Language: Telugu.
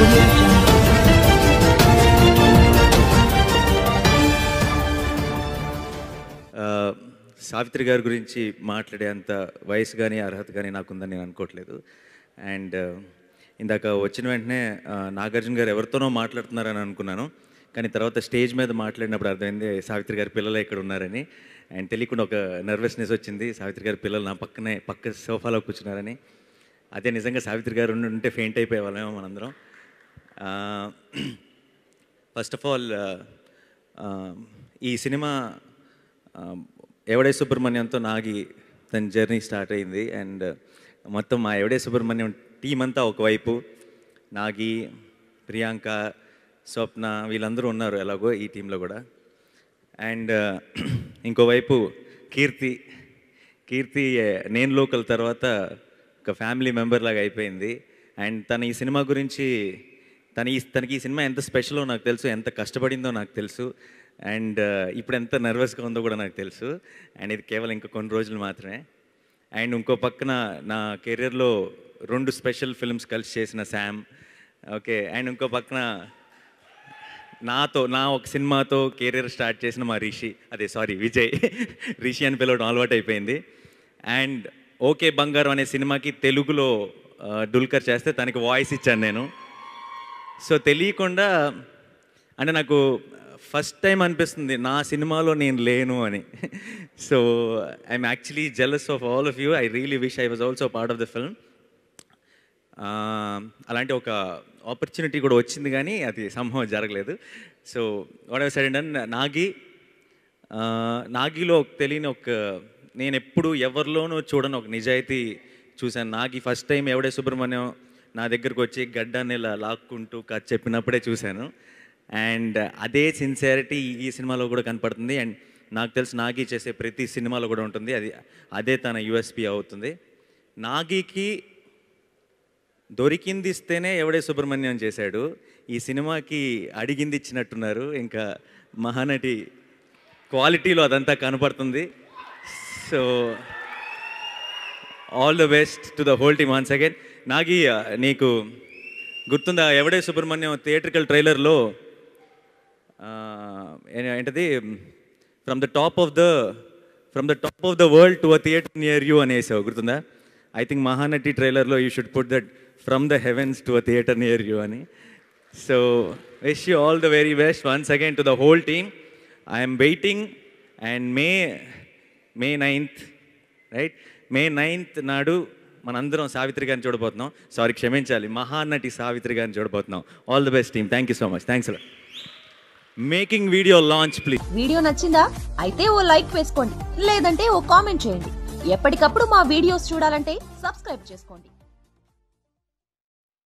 Audio Jungle. సావిత్రి గారి గురించి మాట్లాడే అంత వయసు కానీ అర్హత కానీ నాకుందని నేను అనుకోవట్లేదు. అండ్ ఇందాక వచ్చిన వెంటనే నాగార్జున గారు ఎవరితోనో మాట్లాడుతున్నారని అనుకున్నాను, కానీ తర్వాత స్టేజ్ మీద మాట్లాడినప్పుడు అర్థమైంది సావిత్రి గారి పిల్లలు ఇక్కడ ఉన్నారని. అండ్ తెలియకుండా ఒక నర్వస్నెస్ వచ్చింది, సావిత్రి గారి పిల్లలు నా పక్క సోఫాలో కూర్చున్నారని. అదే నిజంగా సావిత్రి గారు ఉంటే ఫెయింట్ అయిపోయే వాళ్ళేమో మనందరం. ఫస్ట్ ఆఫ్ ఆల్ ఈ సినిమా ఎవడే సుబ్రహ్మణ్యంతో నాగి తన జర్నీ స్టార్ట్ అయింది. అండ్ మొత్తం మా ఎవడే సుబ్రహ్మణ్యం టీం అంతా ఒకవైపు, నాగి, ప్రియాంక, స్వప్న వీళ్ళందరూ ఉన్నారు ఎలాగో ఈ టీంలో కూడా. అండ్ ఇంకోవైపు కీర్తి నేను లోకల్ తర్వాత ఒక ఫ్యామిలీ మెంబర్ లాగా అయిపోయింది. అండ్ తన ఈ సినిమా గురించి తనకి ఈ సినిమా ఎంత స్పెషలో నాకు తెలుసు, ఎంత కష్టపడిందో నాకు తెలుసు. అండ్ ఇప్పుడు ఎంత నర్వస్గా ఉందో కూడా నాకు తెలుసు. అండ్ ఇది కేవలం ఇంకా కొన్ని రోజులు మాత్రమే. అండ్ ఇంకో పక్కన నా కెరియర్లో 2 స్పెషల్ ఫిల్మ్స్ కలిసి చేసిన శామ్, ఓకే. అండ్ ఇంకో పక్కన నా ఒక సినిమాతో కెరియర్ స్టార్ట్ చేసిన మా విజయ్ రిషి అని పిలవడం అలవాటు అయిపోయింది. అండ్ ఓకే బంగారం అనే సినిమాకి తెలుగులో డుల్కర్ చేస్తే తనకి వాయిస్ ఇచ్చాను నేను. సో తెలియకుండా అంటే నాకు ఫస్ట్ టైం అనిపిస్తుంది నా సినిమాలో నేను లేను అని. So I'm actually jealous of all of you. I really wish I was also part of the film. అలాంటి ఒక ఆపర్చునిటీ కూడా వచ్చింది, కానీ అది సంభవం జరగలేదు. So whatever said and నాగిలో తెలియని ఒక నేను ఎప్పుడు ఎవరిలోనూ చూడని ఒక నిజాయితీ చూశాను. నాగి ఫస్ట్ టైం ఎవడే సుబ్రహ్మణ్యం నా దగ్గరకు వచ్చి గడ్డాన్ని ఇలా లాక్కుంటూ కథ చెప్పినప్పుడే చూశాను. అండ్ అదే సిన్సియారిటీ ఈ సినిమాలో కూడా కనపడుతుంది. అండ్ నాకు తెలిసి నాగి చేసే ప్రతి సినిమాలో కూడా ఉంటుంది. అదే తన యూఎస్పీ అవుతుంది. నాగికి దొరికింది ఇస్తేనే ఎవడే సుబ్రహ్మణ్యం చేశాడు. ఈ సినిమాకి అడిగింది ఇచ్చినట్టున్నారు. ఇంకా మహానటి క్వాలిటీలో అదంతా కనపడుతుంది. So all the best to the whole team once again. Nagi, నీకు గుర్తుందా ఎవడే సుబ్రహ్మణ్యం థియేట్రికల్ ట్రైలర్లో ఏంటది from the top of the world to a theatre near you అనేసావు, గుర్తుందా? ఐ థింక్ మహానటి ట్రైలర్లో you should put that from the heavens to a theatre near you అని. So wish you all the very best once again to the whole team. I'm waiting. And May 9th right, May 9th నాడు మనందరం సావిత్రి గారిని చూడబోతున్నాం. క్షమించాలి, మహానటి సావిత్రి గారిని చూడబోతున్నాం. All the best team. Thank you so much. Thanks అలా. Making video launch please. Video నచ్చిందా? అయితే ఓ లైక్ వేసుకోండి, లేదంటే ఓ కామెంట్ చేయండి. ఎప్పటికప్పుడు మా వీడియోస్ చూడాలంటే సబ్స్క్రైబ్ చేసుకోండి.